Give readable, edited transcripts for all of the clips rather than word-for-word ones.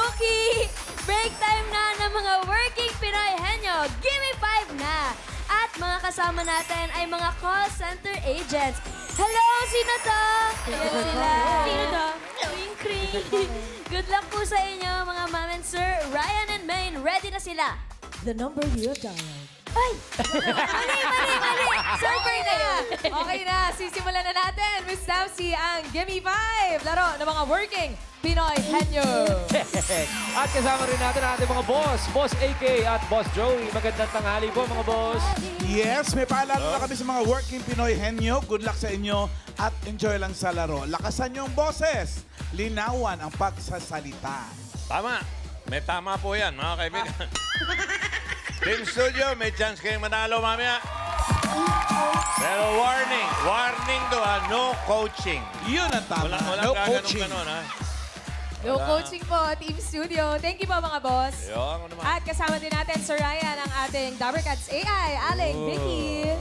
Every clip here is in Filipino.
Rookie! Break time na ng mga working Pinoy henyo. Gimme 5 na! At mga kasama natin ay mga call center agents. Hello! Sino to? Ayan sila. Sino to? Kring. Good luck po sa inyo, mga ma'am and sir. Ryan and Maine, ready na sila. The number you have dialed. Ay! Mali! Surfer na yun. Okay na, sisimulan na natin. Miss Damsey, ang Gimme 5. Laro ng mga working Pinoy henyo. At kasama rin natin ang ating mga boss, Boss AK at Boss Joey. Magandang tanghali po mga boss. Yes, may paalala na kami sa mga working Pinoy henyo. Good luck sa inyo at enjoy lang sa laro. Lakasan yung boses. Linawan ang pagsasalita. Tama. May tama po yan, mga kaibigan. Team Studio, may chance kayong manalo mamaya. Pero warning to no coaching. Yun ang tama. Walang No coaching. ganun, ha? No coaching po, Team Studio. Thank you po, mga boss. Yung, ano naman. At kasama din natin, Sir Ryan, ang ating Dabarcats AI, Aling, Vicky.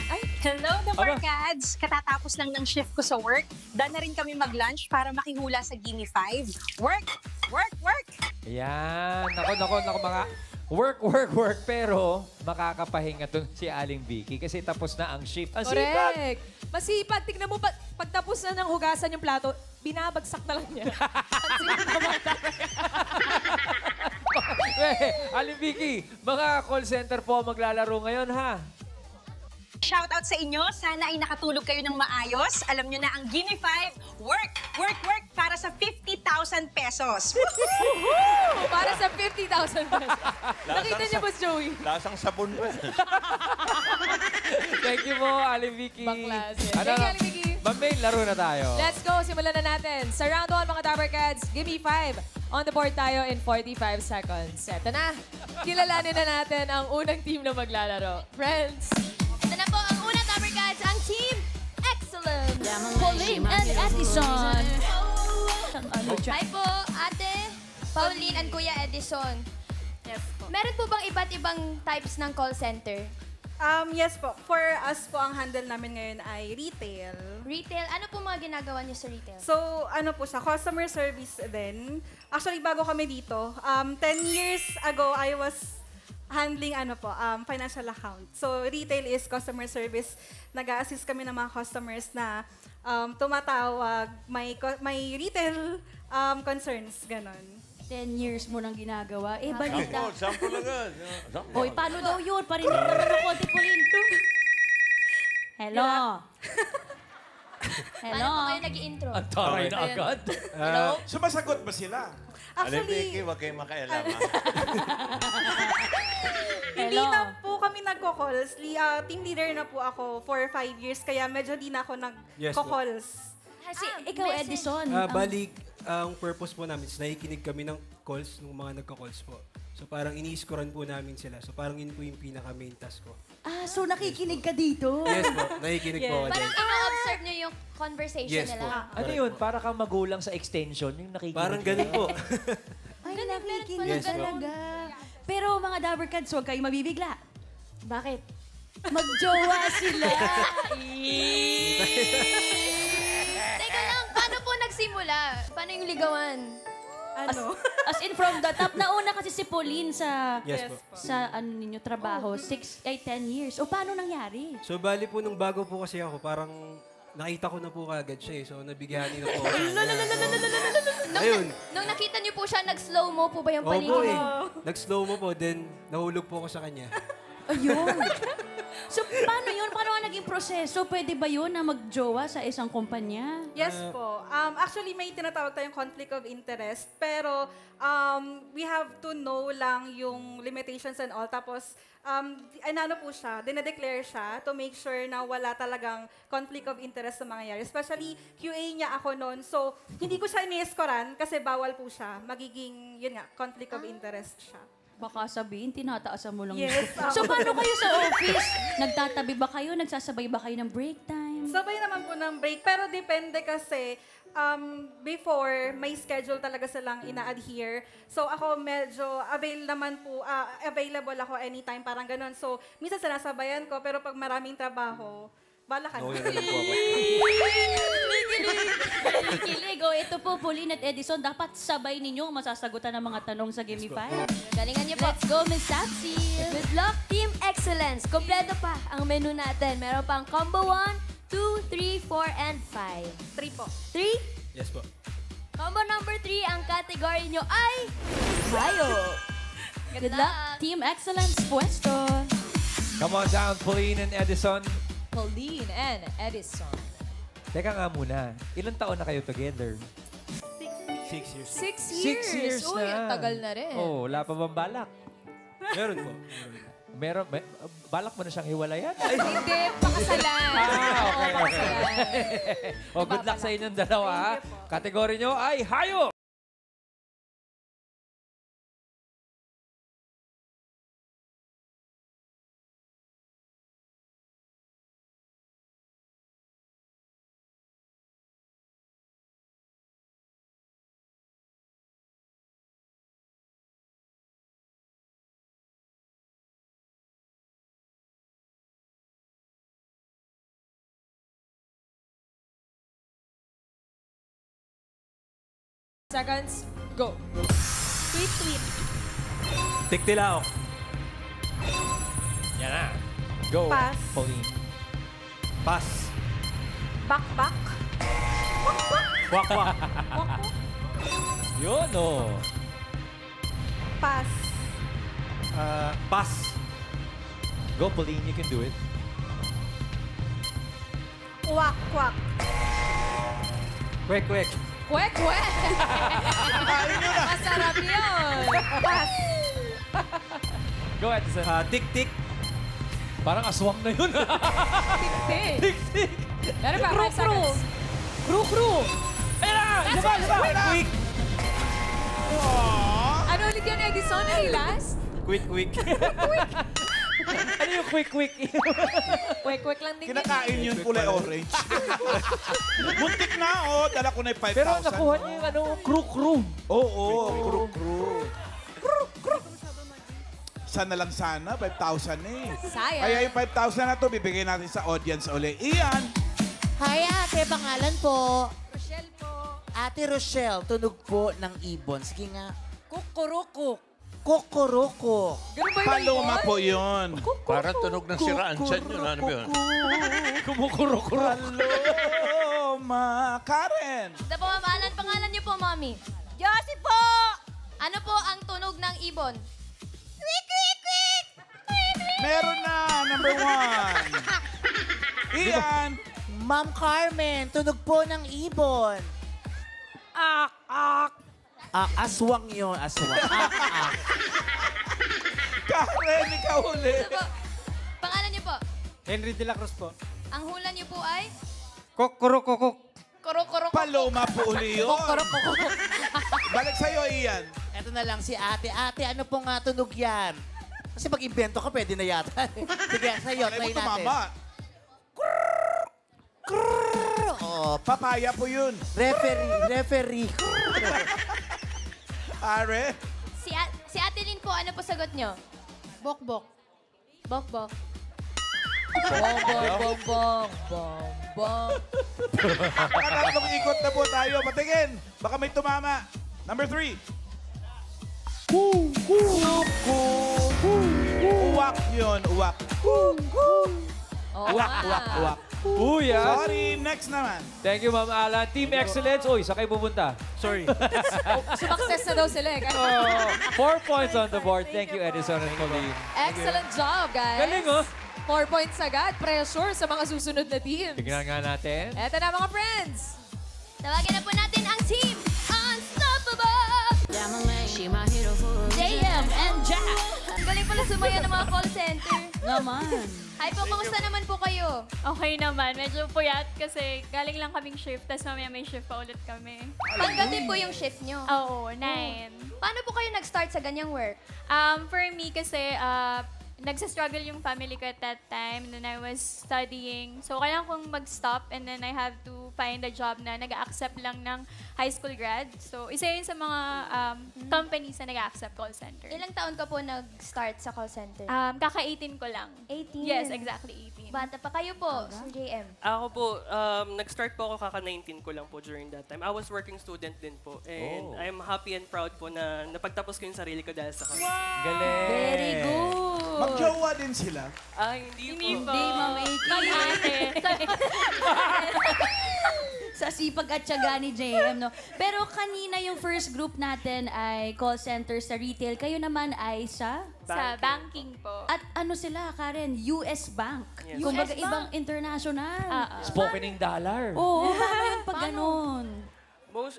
Ay, Hello, the Barkads! Katatapos lang ng shift ko sa work. Daan na rin kami mag-lunch para makihula sa Gimme 5. Work! Ayan. Nako mga work. Pero makakapahinga to si Aling Vicky kasi tapos na ang shift. Ang sipag! correct. Masipag. Tignan mo, pagtapos na ng hugasan yung plato, binabagsak na lang niya. Aling Vicky, mga call center po maglalaro ngayon, ha? Shout out sa inyo. Sana ay nakatulog kayo ng maayos. Alam nyo na ang Gimme 5, work para sa 50,000 pesos. Para sa 50,000 pesos. Nakita niyo, Boss Joey? Lasang sabon pa. Thank you po, Aling Vicky. Baklase. Thank you, Aling Vicky. Ma'am May, laro na tayo. Let's go. Simulan na natin. Sa round 1, mga Dabarkads, Gimme 5. On the board tayo in 45 seconds. Eto na. Kilalanin na natin ang unang team na maglalaro. Friends. Ito na po ang unang Dabarkads, ang Team Excellent. Pauline and Edison. Hi po, Ate Pauline and Kuya Edison. Yes po. Meron po bang iba't ibang types ng call center? Yes po. For us po, ang handle namin ngayon ay retail. Retail, ano po mga ginagawa niyo sa retail? So, ano po siya, customer service din. Actually, bago kami dito, 10 years ago, I was handling financial account. So, retail is customer service. Nag-a-assist kami ng mga customers na tumatawag, may retail concerns, ganon. 10 years mo nang ginagawa. Eh, balita. Sample agad. Hoy, paano daw yun? Parinig naman ako, Tipulin. Hello. Hello. Paano po kayo nag-i-intro? Ang taray na agad. Hello? Sumasagot ba sila? Aling Vicky, Actually, huwag kayong makialam, ha? hindi na po kami nagko-calls. Team leader na po ako for 5 years, kaya medyo di na ako nagko-calls. Kasi ikaw, Edison. Balik, ang purpose po namin is nakikinig kami ng calls ng mga nagka-calls po. So parang ini-scorean po namin sila. So parang yun po yung pinaka-main task ko. So nakikinig ka dito? Yes po, nakikinig po ako Parang dyan. ina-observe niyo yung conversation Yes po. nila. Ano yun? Para kang magulang sa extension, yung nakikinig. Parang ganun po. Ay, Ganun, nakikinig Yes, po. talaga. Pero mga Dabarkads, huwag kayong mabibigla. Bakit? Magjowa sila. Teka lang, paano po nagsimula? Paano yung ligawan? As in from the top. Nauna kasi si Pauline sa Yes po. sa ano ninyo trabaho, 10 years. O paano nangyari? So bali po nung bago po kasi ako, parang nakita ko na po kagad siya eh. So nabighani na po ako. Ayun. Nung nakita niyo po siya, nag-slow-mo po ba yung Opo paligid? eh. Nag-slow mo po, then nahulog po ako sa kanya. Ayun. So paano yun? Paano nga naging proseso? Pwede ba yun na magjowa sa isang kumpanya? Yes po. Actually, may tinatawag tayong conflict of interest. Pero we have to know lang yung limitations and all. Tapos, ano po siya, dinadeclare siya to make sure na wala talagang conflict of interest sa mangyayari. Especially, QA niya ako noon. So, hindi ko siya ini-scorean kasi bawal po siya. Magiging, yun nga, conflict of interest siya. Baka sabihin, tinataasan mo lang. Yes. So paano kayo sa office? Nagtatabi ba kayo? Nagsasabay ba kayo ng break time? Sabay naman po ng break, pero depende kasi before, may schedule talaga silang ina-adhere. So ako medyo available ako anytime, parang ganun. So minsan sinasabayan ko, pero pag maraming trabaho, bala ka na. Okay na lang po ako. Kilig, oh. Ito po, Pauline at Edison, dapat sabay ninyo ang masasagutan ng mga tanong sa Gimme 5. Galingan niyo po. Let's go, Miss Tapsi. Good luck, Team Excellence. Kompleto pa ang menu natin. Meron pang combo 1, 2, 3, 4, and 5. 3 po. 3? Yes po. Combo number 3, ang category nyo ay hayop. Good luck, Team Excellence, pwesto. Come on down, Pauline and Edison. Pauline and Edison. Teka nga muna, ilang taon na kayo together? 6 years. 6 years. Uy, ang tagal na rin. Oh, wala pa bang balak? Meron po. Balak mo na siyang hiwalayan? Hindi, pakasalan. Okay. Pakasalan. Oh, good luck sa inyong dalawa. Ha? Kategory nyo ay hayop. Seconds, go. Tweet. Tiktilaok. Yan na. Go, Pass. Pauline. Pass. Backpack. Wak-wak. Yun, oh. Pass. Pass. Go, Pauline. You can do it. Kwak. Kwek-kwek. Kwek! Masarap yun. Pass. Go, Edison. Tik-tik. Parang aswang na yun. Tik-tik. Tik-tik. Pero pa, 5 seconds. Kru-kru. Ayun na! Quick. Ano ulit yun, Edison? Ano yung last? Quick. Ano yung quick-quick? Kwek lang din Kinakain yun kulay orange. Muntik na, oh. Dala ko na yung 5,000. Pero nakuha niya yung ano, kru-kru. Oo, kru-kru. Sana lang sana, 5,000 eh. Sayang. Kaya yung 5,000 na to, bibigay natin sa audience uli. Ian! Hi ate, pangalan po. Rochelle po. Ate Rochelle, tunog po ng ibon. Sige nga. Kukurukuk. Kokoroko. Ganun ba yun? Paloma po yun. Parang tunog ng siraan siya yun. Ano ba yun? Kumukuro-kuro. Paloma. Karen! Ito po, ma'am. Pangalan niyo po, Mommy. Josie po! Ano po ang tunog ng ibon? Meron na, number 1. Ian! Ma'am Carmen, tunog po ng ibon. Aswang yun, aswang. Karen, ikaw ulit. Ito po. Pangalan niyo po. Henry de la Cruz po. Ang hula niyo po ay? Kokorokokok. Kuro-kuro. Paloma po uli yun. Balik sa'yo, Ian. Eto na lang si ate. Ate, ano pong tunog yan? Kasi pag-invento ka, pwede na yata. Sige, sa'yo, Alam try mo natin. tumama. Oh, Papaya po yun. referee. Are? Si Ate Lynn po, ano po sagot niyo? Bok-bok. Bok-bok. Bong. Nakatatlong ikot na po tayo. Patingin. Baka may tumama. Number 3. Uwak yun. Uwak. Uwak. Uya. Sorry, next naman. Thank you, Ma'am Alan. Team Excellence. Uy, sa kayo pupunta? Sorry. Sumakses na daw sila eh. 4 points on the board. Thank you, Edison and Pauline. Excellent job, guys. Galing, oh. 4 points agad. Pressure sa mga susunod na teams. Tignan nga natin. Eto na, mga friends. Tawagin na po natin ang team Unstoppable! JM and Jack. Ang galing pala sumaya ng mga call center. Naman. Hi po, kamusta naman po kayo? Okay naman. Medyo puyat kasi galing lang kaming shift, tapos mamaya may shift pa ulit kami. Panggabi po yung shift nyo. Oo, 9. Paano po kayo nag-start sa ganyang work? For me kasi, nagsa-struggle yung family ko at that time, and then I was studying. So, kailangan kong mag-stop and then I have to find a job na nag-accept lang ng high school grad. So, isa yun sa mga companies na nag-accept call center. Ilang taon ka po nag-start sa call center? Kaka-18 ko lang. 18? Yes, exactly 18. Bata pa kayo po, Sir JM. Ako po, nag-start po ako kaka-19 ko lang po during that time. I was working student din po. And I'm happy and proud po na napagtapos ko yung sarili ko dahil sa kanila. Galing! Very good. Mag-jowa din sila. Hindi po. Hindi, Ma'am Aki. Sa sipag at tiyaga ni JM, no? Pero kanina yung first group natin ay call center sa retail. Kayo naman ay sa? Sa banking po. At ano sila, Karen? US Bank. Yes. Kumbaga US ibang international. Spoken in dollar. Oo, paano yun pag ganun?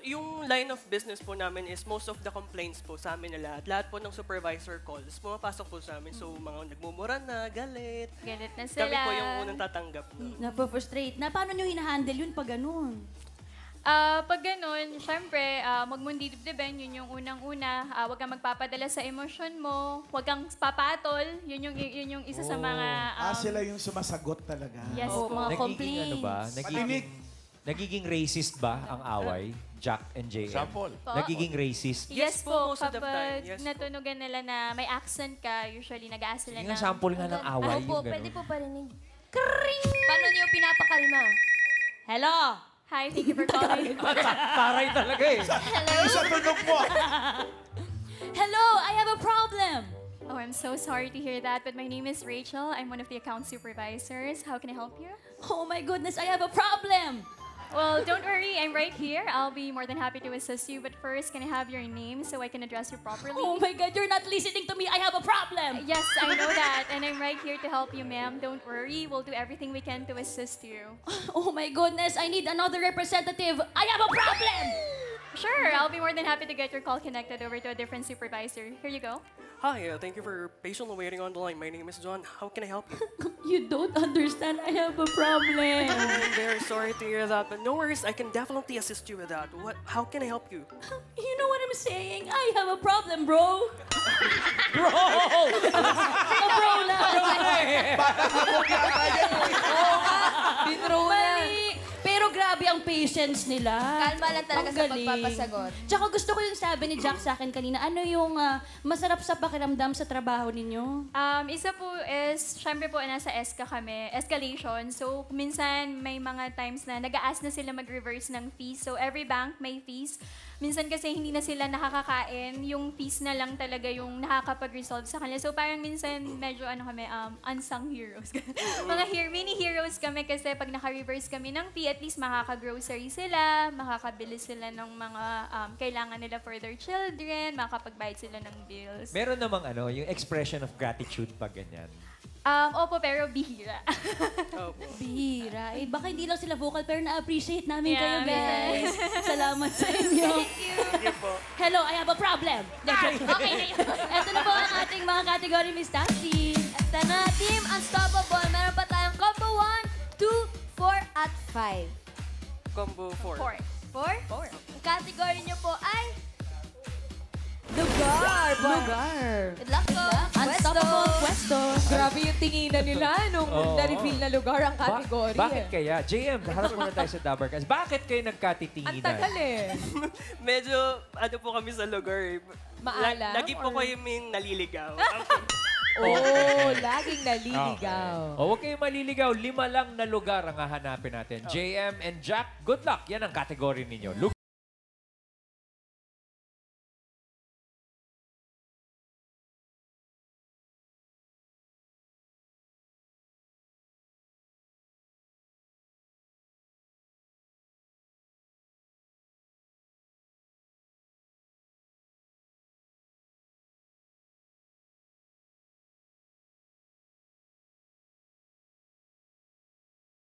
Yung line of business po namin is most of the complaints po sa amin na lahat po ng supervisor calls, pumapasok po sa amin. So, mga nagmumura na, galit. Galit na sila. Kami po yung unang tatanggap. No? Napufrustrate. Na paano nyo hinahandle yun pag ganun? Pag ganun, syempre, magmundidibdiben, yun yung unang-una. Huwag kang magpapadala sa emosyon mo. Huwag kang papatol. Yun yung isa sa mga... Sila yung sumasagot talaga. Yes po. Mga Nagiging complaints. ano ba? Nagiging racist ba ang away? Jack and JM? Sample. Nagiging racist? Yes po, most of the time. kapag Yes po. natunugan nila na may accent ka, usually nag-aas sila Yung na... sample nga ng away. Opo, yung ganun. pwede po parinig. Kring! Paano niyo pinapakalma? Hello? Hi, thank you for calling. Taray talaga eh. Isa tunog mo. Hello, I have a problem. Oh, I'm so sorry to hear that, but my name is Rachel. I'm one of the account supervisors. How can I help you? Oh my goodness, I have a problem. Well, don't worry, I'm right here. I'll be more than happy to assist you, but first, can I have your name so I can address you properly? Oh my God, you're not listening to me. I have a problem. Yes, I know that, and I'm right here to help you, ma'am. Don't worry, we'll do everything we can to assist you. Oh my goodness, I need another representative. I have a problem. Sure, I'll be more than happy to get your call connected over to a different supervisor. Here you go. Hi, thank you for patiently waiting on the line. My name is John. How can I help you? You don't understand. I have a problem. I'm very sorry to hear that, but no worries. I can definitely assist you with that. How can I help you? You know what I'm saying? I have a problem, bro. Bro! Bro na. Mali. Pero grabe ang patience nila. Kalma lang talaga Ang sa galing. pagpapasagot. Tsaka gusto ko yung sabi ni Jack sa akin kanina, ano yung masarap sa pakiramdam sa trabaho ninyo? Isa po is, syempre po, nasa ESCA kami, escalation. So, minsan may mga times na nag-a-ask na sila mag-reverse ng fees. So, every bank may fees. Minsan kasi hindi na sila nakakakain, yung fees na lang talaga yung nakakapag-resolve sa kanila. So, parang minsan medyo kami, unsung heroes. Mga mini heroes kami kasi pag naka-reverse kami ng fee, at least makaka-grocery sila, makakabili sila ng mga kailangan nila for their children, makakapagbayad sila ng bills. Meron namang yung expression of gratitude pag ganyan. Opo, pero bihira. Bihira. Baka hindi lang sila vocal, pero na-appreciate namin kayo, Yeah, guys. Salamat sa inyo. Thank you. Hello, I have a problem. Okay na yun. Ito na po ang ating mga category, Miss Tassie. Ito na, Team Unstoppable. Meron pa tayong combo 1, 2, 4, at 5. Combo 4. 4? Ang category niyo po ay... Lugar! Good luck po! Unstoppable Pwesto. Grabe yung tinginan nila nung na-reveal na lugar ang category. Bakit kaya? JM, harap muna tayo sa Dabarkas. Bakit kayo Ang nagkatitinginan? tagal eh. Medyo, po kami sa lugar. Maalam, Lagi po or- kayo may naliligaw. Laging naliligaw. Huwag kayong maliligaw. 5 lang na lugar ang hahanapin natin. JM and Jack, good luck. Yan ang category ninyo.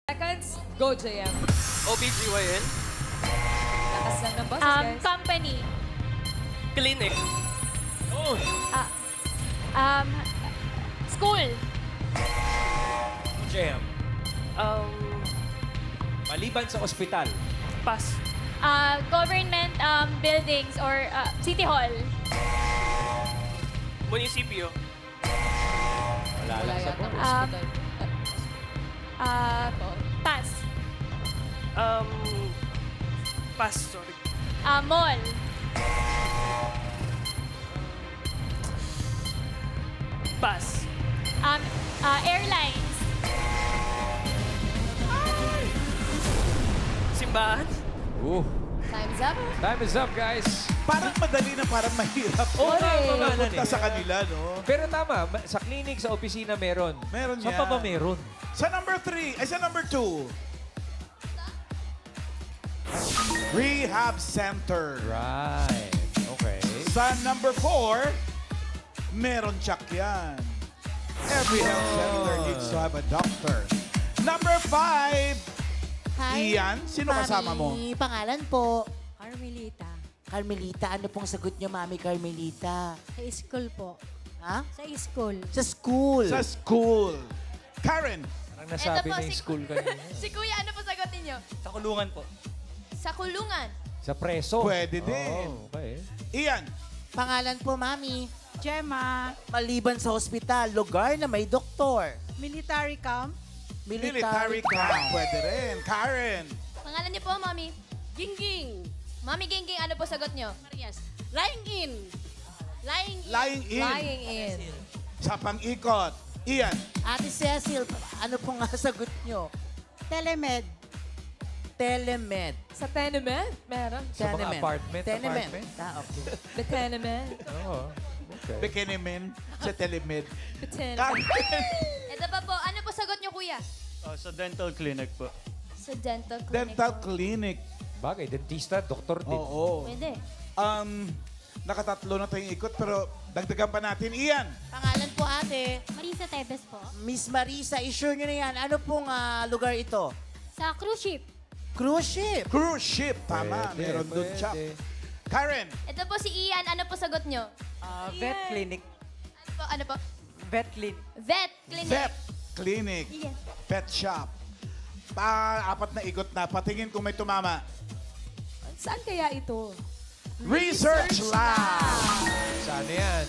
Seconds, go JM. OBGYN, Lakas lang ng boses, guys. Company. clinic, School. JM, um, maliban sa ospital, pass, Government buildings or City Hall. munisipyo, wala lang sa yata. Pass. Pass, sorry. Mall. Pass. Airlines. Simbahan. Time's up. Time is up, guys. Parang madali na parang mahirap. Oo, tama Punta sa kanila, no? Pero tama, sa clinic, sa opisina meron. Meron Saan yan. pa ba meron? Sa number 3, ay sa number 2. Rehab Center. Right. Okay. Sa number 4, meron check yan. Every health center needs to have a doctor. Number 5, Ian, sino kasama mo? Pangalan po. Carmelita. Carmelita, ano pong sagot niyo, Mami Carmelita? Sa school po. Ha? Sa school. Sa school. Sa school. Karen. Parang nasabi Ito po, na yung school kanina. Si Kuya, ano po sagot ninyo? Sa kulungan po. Sa kulungan. Sa preso. Pwede din. Oh, okay. Ian. Pangalan po, Mami. Gemma. Maliban sa hospital, lugar na may doktor. Military camp. Military camp. Pwede rin. Karen. Pangalan niyo po, Mami? Gingging. Mami Gingging, ano po sagot niyo? Yes. Lying in. Lying in. Lying in. Lying in. Sa pang-ikot. Ian. Ate Cecil, ano pong sagot niyo? Telemed. Telemed. Sa tenement, meron. Sa mga apartment. Tenement. Apartment? Okay. The tenement. Oo. Okay. Bekenemen sa Telemed. The tenement. Karen. Ito pa po, ano po sagot niyo, Kuya? Sa dental clinic po. Sa dental clinic. Dental clinic. Bagay, dentista, doktor din. Oo. Pwede. Nakatatlo na tayong ikot pero dagdagan pa natin. Ian. Pangalan po, ate. Marisa Tebes po. Miss Marisa, i-sure nyo na yan. Ano pong lugar ito? Sa cruise ship. Cruise ship. Cruise ship. Tama. Pwede, Meron dun, pwede. chap. Karen. Ito po si Ian, ano po sagot niyo? Vet clinic. Ano po? Vet clinic. Vet clinic. Vet clinic. Yes. Pet shop. Apat na ikot na. Patingin kung may tumama. Saan kaya ito? Research Lab. Saan yan?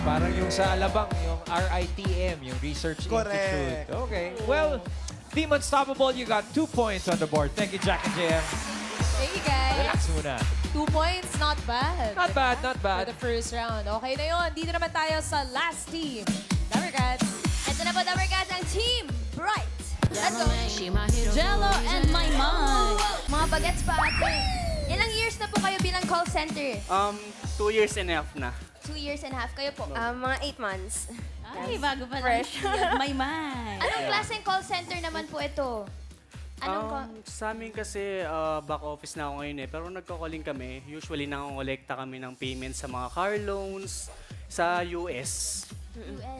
Parang yung sa Alabang, yung RITM, yung Research Correct. Institute. Okay. Well, Team Unstoppable, you got 2 points on the board. Thank you, Jack and JM. Thank you, guys. Relax muna. 2 points, not bad. Not bad, not For bad. the first round. Okay na yun. Dito naman tayo sa last team. Dapper Cats. Ito na po, Dapper Cats, ang Team Bright. Let's go. Jello and my mom. Mga bagets pa ate. Ilang years na po kayo bilang call center? 2 years and a half na. 2 years and a half. Kayo po? Mga 8 months. Ay, bago pa Fresh. My mind. Anong klaseng call center naman po ito? Sa amin kasi back office na ako ngayon eh. Pero nagko-calling kami. Usually nangongolekta kami ng payments sa mga car loans sa US.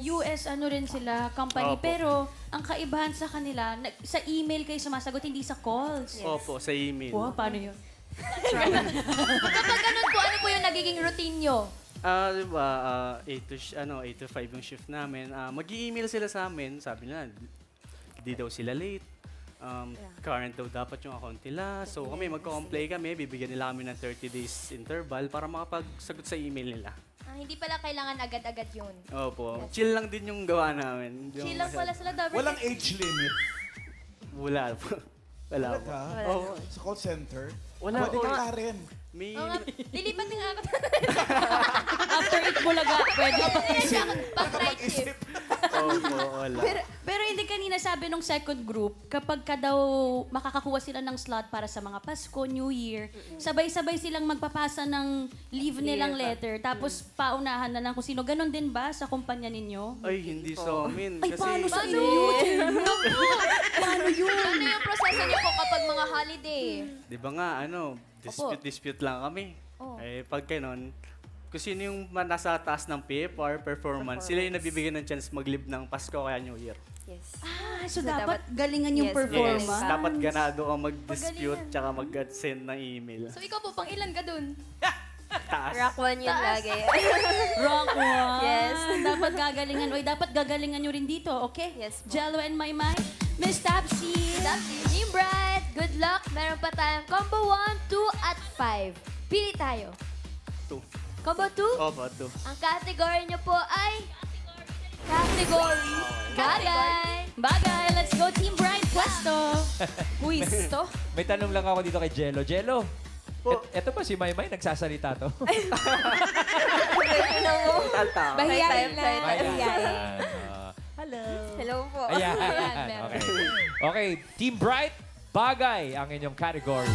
US, ano rin sila, company. Opo. Pero, ang kaibahan sa kanila, sa email kayo sumasagot, hindi sa calls. Opo, sa email. Wow, paano yun? Kapag ganun po, ano po yung nagiging routine nyo? Diba, 8 to 5 yung shift namin. Mag-i-email sila sa amin. Sabi nila, di daw sila late. Current daw dapat yung account nila. So kami, magko-comply kami. Bibigyan nila kami ng 30 days interval para makapagsagot sa email nila. Hindi pala kailangan agad-agad yun. Opo. Chill lang din yung gawa namin. Chill lang pala sila, Dapper Walang Cats. age limit. Wala po. Wala po. Talaga? Oo. Sa call center? Wala Pwede po. ka Karen. May... Oo nga, lilipat din nga ako. After it bulaga, pwede pa. Pag-night shift. Opo, wala. Pero hindi kanina sabi nung second group, kapag ka daw makakakuha sila ng slot para sa mga Pasko, New Year, sabay-sabay silang magpapasa ng leave nilang letter, tapos paunahan na lang kung sino. Ganon din ba sa kumpanya ninyo? Ay, hindi sa amin. Ay, Kasi... paano sa inyo? Paano yun? Ano yung proseso niyo po kapag mga holiday? Di ba nga, dispute lang kami. Oh. Eh, pag ganun, kung sino yung nasa taas ng PFR, performance, sila yung nabibigyan ng chance mag-live ng Pasko kaya New Year. Yes. So dapat galingan yung performance? Yes, dapat ganado ka mag-dispute tsaka mag-send ng email. So ikaw po, pang ilan ka dun? Taas. Rock 1 yun lagi. Rock one. Yes. Dapat gagalingan. Oy, dapat gagalingan nyo rin dito, okay? Yes po. Jello and my mind. Miss Tapsi. Team Bright, good luck. Meron pa tayong combo 1, 2, at 5. Pili tayo. 2. Combo 2? Opo, 2. Ang category nyo po ay Category. Bagay. Bagay, let's go Team Bright Pwesto. Pwisto. May tanong lang ako dito kay Jello. Jello, eto ba si Maymay nagsasalita to? Bahiyain lang. Bahiyain. Hello. Hello po. Ayan. meron. Okay. Okay, Team Bright, bagay ang inyong category.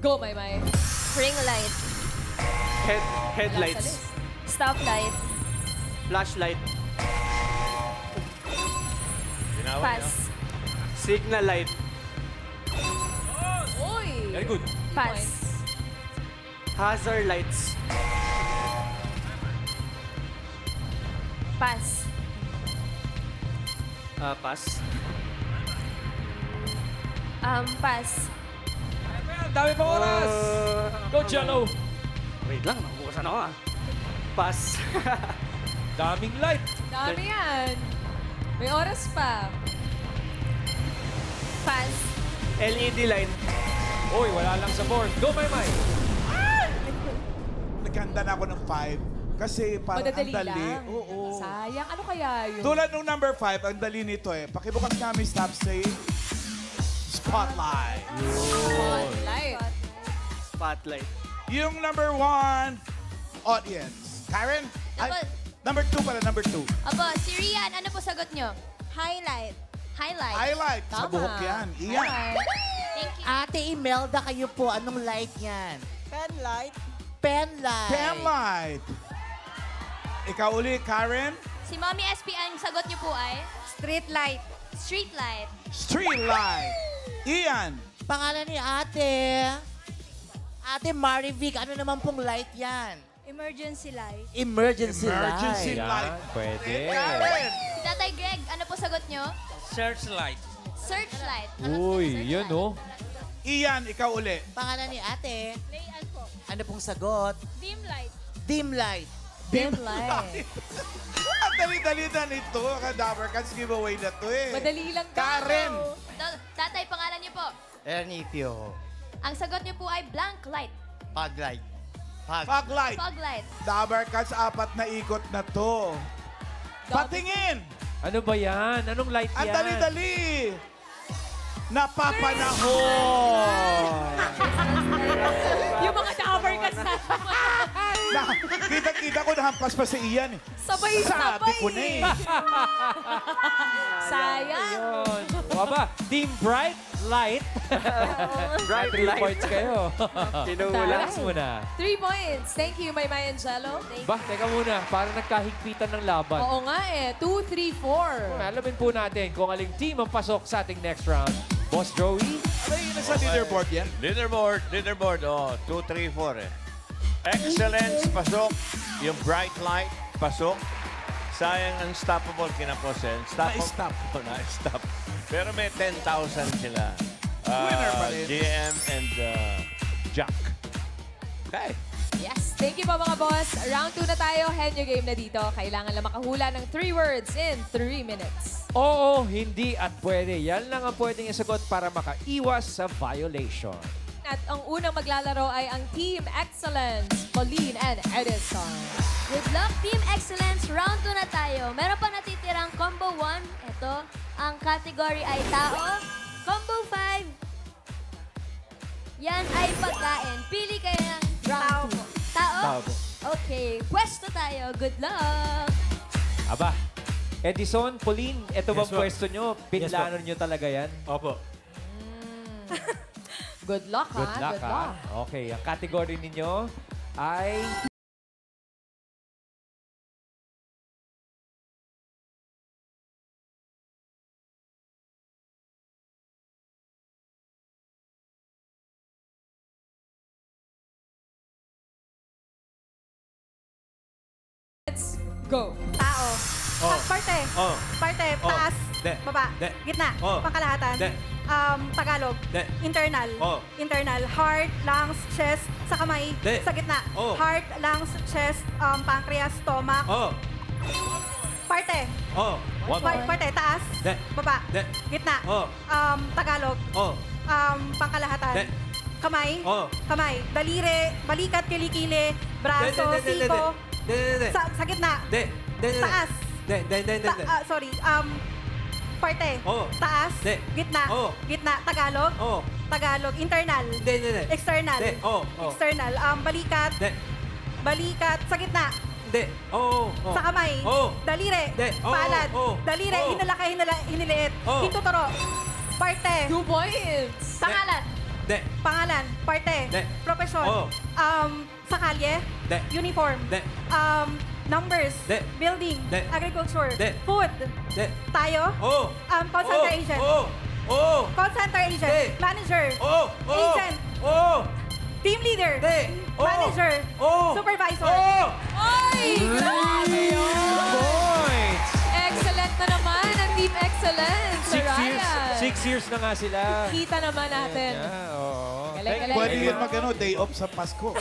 Go, Maymay. Ring light. Headlights. Stoplight. Flashlight. Pass. Signal light. Uy! Very good. Pass. Hazard lights. Pass. Pass. Pass. Dami pang oras! Go, Jello! Wait lang, nakukusan ako Pass. Daming light. Dami yan. May oras pa. Pass. LED light. Uy, wala lang sa board. Go, Maymay! Naghanda na ako ng 5 kasi parang Madadali ang dali. lang. Oo. Sayang. Ano kaya yun? Tulad nung number 5, ang dali nito eh. Pakibukas namin stop saying Spotlight. Spotlight. Spotlight. Yung number 1, audience. Karen? Ay, number 2 pala, number 2. Aba, si Rian, ano po sagot nyo? Highlight. Highlight. Highlight. Sa buhok yan. Iyan. Thank you. Ate Imelda, kayo po, anong light yan? Pen light. Pen light. Pen light. Ikaw uli, Karen? Si Mommy SP, ang sagot nyo po ay? Street light. Street light. Street light. Ian? Pangalan ni ate. Ate Marivic, ano naman pong light yan? Emergency light. Emergency Emergency light. light. Pwede. Karen? Si Tatay Greg, ano po sagot nyo? Searchlight. Searchlight. Uy, yun oh. Ian, ikaw uli. Pangalan ni ate. Layan po. Ano pong sagot? Dim light. Dim light. Dim light. Ang dali-dali na nito. Kadaver Cats giveaway na to eh. Madali lang daw. Karen. Tatay, pangalan nyo po. Ernitio. Ang sagot nyo po ay blank light. Fog light. Fog. Fog light. Fog light. Dabar Cats, 4 na ikot na to. Patingin! Ano ba yan? Anong light yan? Ang dali-dali! Napapanahon! Yung mga cover ka sa... Kita-kita ko nahampas pa si Ian. Sabay-sabay. Sabi ko na eh. Sayang. Yun. O ba, Team Bright Light. Bright 3 light. points kayo. Relax muna. 3 points. Thank you, Maymay and Jello. Ba, teka muna. Parang nagkahigpitan ng laban. Oo nga eh. 2, 3, 4. Alamin po natin kung aling team ang pasok sa ating next round. Boss Joey? Ano yung nasa leaderboard yan? Leaderboard. Oh, 2, 3, 4 eh. Excellence, pasok. Yung bright light, pasok. Sayang, unstoppable kinapos eh. Na-stop. Na-stop. Pero may 10,000 sila. Winner pa rin. GM and Jack. Okay. Yes. Thank you po mga boss. Round 2 na tayo. Henyo game na dito. Kailangan lang makahula ng 3 words in 3 minutes. Oo, hindi at pwede. Yan lang ang pwedeng isagot para makaiwas sa violation. At ang unang maglalaro ay ang Team Excellence, Pauline and Edison. Good luck, Team Excellence. Round 2 na tayo. Meron pa natitirang Combo 1. Ito, ang category ay tao. Combo 5. Yan ay pagkain. Pili kayo ng round 2. Tao? Okay, pwesto tayo. Good luck. Aba, Edison, Pauline, ito bang po. pwesto nyo? Pinlano nyo talaga yan? Opo. Good luck, Good ha? luck, Good ha? luck. Okay, ang category ninyo ay... Let's go. Tao. Oh. Parte. Oh. Parte. Oh. Taas. De. Baba. De. Gitna. Oh. Pangkalahatan. De. Tagalog. De. Internal. Oh. Internal. Heart, lungs, chest, sa kamay, De. sa gitna. Oh. Heart, lungs, chest, pancreas, stomach. Oh. Parte. Oh. Parte, taas. De. Baba. De. Gitna. Oh. Tagalog. Oh. Pangkalahatan. De. Kamay. Oh. Kamay. Daliri, balikat, kilikili, braso, siko. De. Sa gitna. De. Taas. De. Sorry. Parte. Oh. Taas. De. Gitna. Oh. Gitna. Tagalog. Oh. Tagalog. Internal. De. External. De. Oh. External. Balikat. De. Balikat. Sa gitna. De. Oh. Sa kamay. Oh. Daliri. De. Oh. Palad. Oh. Daliri. Oh. Hinalaki, hiniliit. Oh. Hintuturo. Parte. 2 points. Pangalan. De. Pangalan. Parte. De. Profesyon. Oh. Sa kalye. De. Uniform. De. Numbers. De. Building. De. Agriculture. De. Food. De. Tayo. Oh. Call center agent. Oh. Oh. Call center agent. De. Manager. Oh. Oh. Agent. Oh. Team leader. De. Oh. Manager. Oh. Supervisor. Oh. Ay! Grabe yun! Points! Excellent na naman ang Team Excellence. Sir Ryan. 6 years na nga sila. Kita naman natin. Oo. Galing, galing. Pwede yun day off sa Pasko.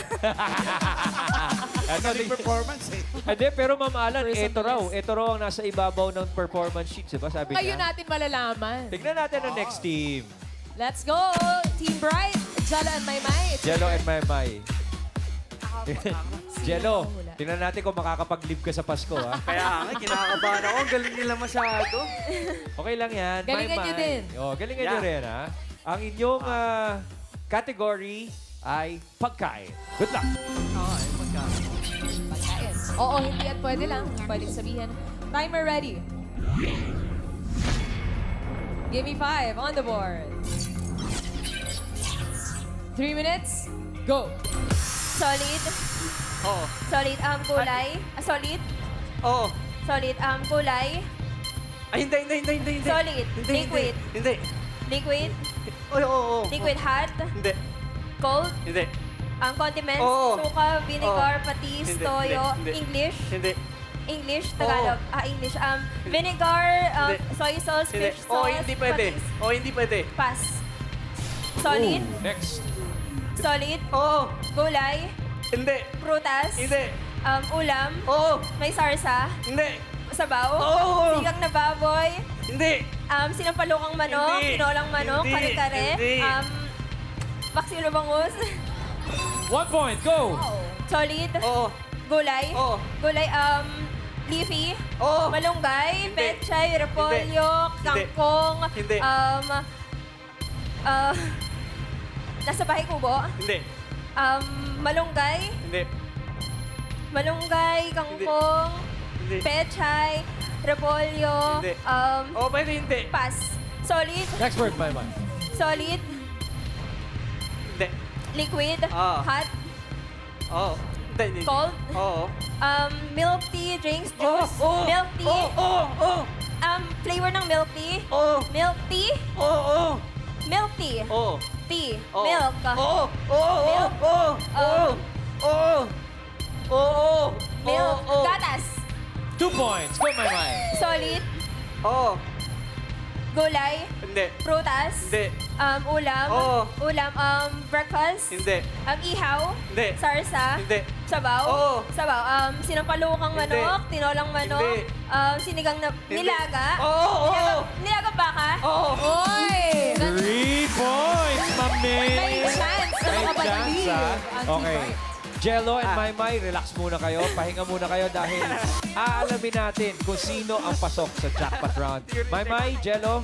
Galing performance eh. Hindi, pero Ma'am Alan, ito raw ang nasa ibabaw ng performance sheets, diba? Sabi Ngayon niya. natin malalaman. Tignan natin ang next team. Let's go! Team Bright, Jello and Maymay. Jello and Maymay. Jello, tingnan natin kung makakapag-live ka sa Pasko, ha? Kaya nga, kinakabahan ako. Ang galing nila masyado. Okay lang yan. Galingan Maymay. nyo din. Oh, galingan nyo rin, ha? Ang inyong category ay pagkain. Good luck. Oo, hindi at pwede lang. Pwede sabihin. Timer ready. Give me 5 on the board. 3 minutes. Go. Solid. Oo. Solid kulay. Solid. Oo. Solid kulay. Ay, hindi. Solid. Liquid. Hindi. Liquid. Oo. Liquid hot. Hindi. Cold. Hindi. Ang condiments, Oo. suka, vinegar, Oo. patis, Hindi, toyo, hindi. English. Hindi. English, Tagalog. English. Vinegar, Hindi. soy sauce, Hindi. fish Oo, sauce, hindi pwede. patis. Oo, hindi pwede. Pass. Solid. Next. Solid. Oo. Gulay. Hindi. Prutas. Hindi. Ulam. Oo. May sarsa. Hindi. Sabaw. Oo. Sigang na baboy. Hindi. Sinampalukang manok. Hindi. Tinolang manok. Hindi. Kare-kare. Hindi. Paksilo bangus. 1 point, go! Solid. Oo. Gulay. Oo. Gulay, leafy. Oo. Malunggay. Hindi. Pechay. Repolyo. Hindi. Kangkong. Hindi. Nasa bahay kubo. Hindi. Malunggay. Hindi. Malunggay. Kangkong. Hindi. Pechay. Repolyo. Hindi. Oo, pwede hindi. Pass. Solid. Next word, Maymay. Solid. Hindi. Liquid. Ah. Hot. Oo. Hindi. Cold. Oo. Milk tea, drinks, Oo. juice. Oo. Milk tea. Oo. Oo. Flavor ng milk tea. Oo. Milk tea. Oo. Milk tea. Oo. Tea. Oo. Milk. Oo. Oo. Milk. Oo. Oo. Oo. Oo. Milk. Oo. Gatas. 2 points, go Maymay. Solid. Oo. Gulay. Hindi. Prutas. Hindi. Ulam. Oo. Ulam. Breakfast. Hindi. Ihaw. Hindi. Sarsa. Hindi. Sabaw. Oo. Sabaw. Sinampalukang Hindi. manok. Tinolang manok. Hindi. Sinigang na Hindi. nilaga. Oo. Nilagang baka. Oo. Oy! 3 points, Ma'am May. May chance na May makabalik. chance, ha? Ang Okay. Team Jello and Maymay, relax muna kayo. Pahinga muna kayo dahil aalamin natin kung sino ang pasok sa jackpot round. Maymay, Jello,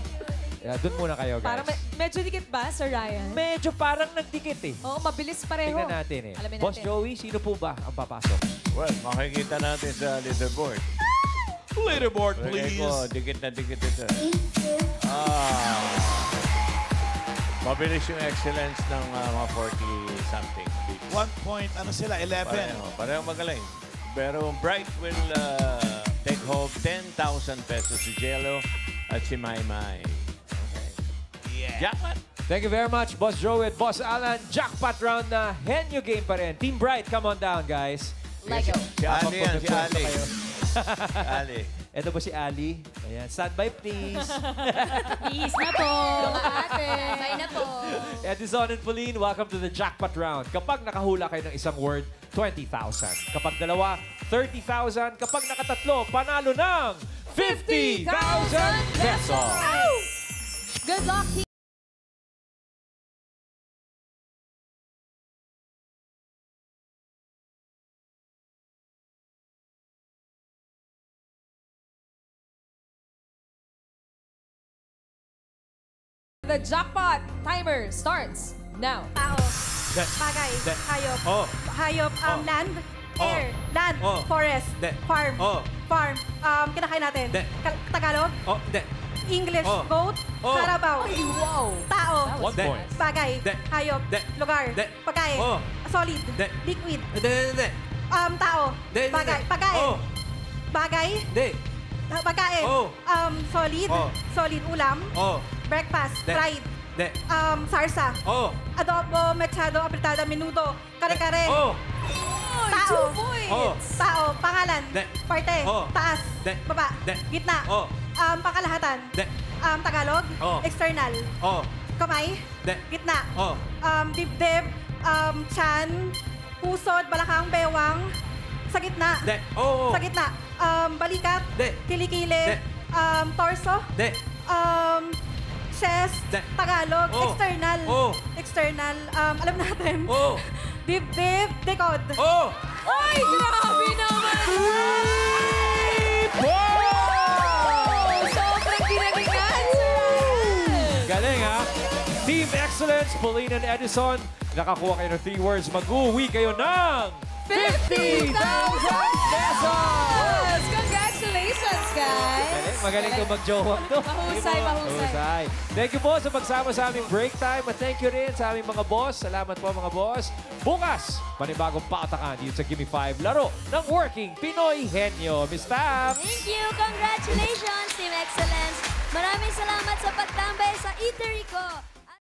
dun muna kayo, guys. Parang medyo dikit ba, Sir Ryan? Medyo parang nagdikit eh. Oo, mabilis pareho. Tingnan natin eh. Alamin Boss natin. Joey, sino po ba ang papasok? Well, makikita natin sa leaderboard. Leaderboard, Lagay please. ko, dikit na dikit ito. Mabilis yung excellence ng mga 40-something. 1 point, sila, 11. Pareho magaling. Pero Bright will take home 10,000 pesos si Jello at si Maymay. Okay. Yeah. Jackpot! Thank you very much, Boss Joey at Boss Alan. Jackpot round na Henyo game pa rin. Team Bright, come on down, guys. Lego. Si Ali yan, si Ali. Kayo. Ali. Ito ba si Ali? Ayan, standby please. Please na po. Mga ate. Bye na po. Edison and Pauline, welcome to the jackpot round. Kapag nakahula kayo ng isang word, 20,000. Kapag dalawa, 30,000. Kapag nakatatlo, panalo ng 50,000 pesos. Good luck, team. The jackpot timer starts now. Tao. De. Bagay. De. Hayop. Oh. Hayop. Oh. Land. Oh. Air. Land. Oh. Forest. De. Farm. Oh. Farm. Kinakain natin. De. Tagalog. Oh, de. English. Oh. Goat. Oh. Carabao. Wow. Tao. One De. point. Bagay. De. Hayop. De. Lugar. De. Pagkain. Oh. Solid. De. Liquid. De. Tao. De. Bagay. De. Pagkain. Oh. Bagay. De. Pagkain. Oh. Solid. Oh. Solid ulam. Oh. Breakfast. De. Fried. De. Sarsa. Oh. Adobo, mechado, apretada, menudo, kare-kare. Oh. Tao. 2 points. Oh. Tao, pangalan. De. Parte. Oh. Taas. De. Baba. De. Gitna. Oh. Pangkalahatan. De. Tagalog. Oh. External. Oh. Kamay. De. Gitna. Oh. Dibdib. Chan. Pusod, balakang, bewang. Sa gitna. De. Oh. Sa gitna. Balikat. De. Kilikili. De. Torso. De. Chest. De. Tagalog. Oh. External. Oh. External. Alam natin. Oh. Dibdib. Dekod. Oh. Ay, grabe naman! Sobrang ginalingan, Sir Ryan. Galing ha? Team Excellence, Pauline and Edison. Nakakuha kayo ng 3 words. Mag-uwi kayo ng 50,000 pesos! Congratulations, guys! Magaling ka mag-jowa to. Mahusay, mahusay. Thank you po sa pagsama sa aming break time at thank you rin sa aming mga boss. Salamat po mga boss. Bukas, panibagong paatakan dito sa Gimme 5 laro ng Working Pinoy Henyo. Miss Tam! Thank you. Congratulations, Team Excellence. Maraming salamat sa pagtambay sa Eatery ko.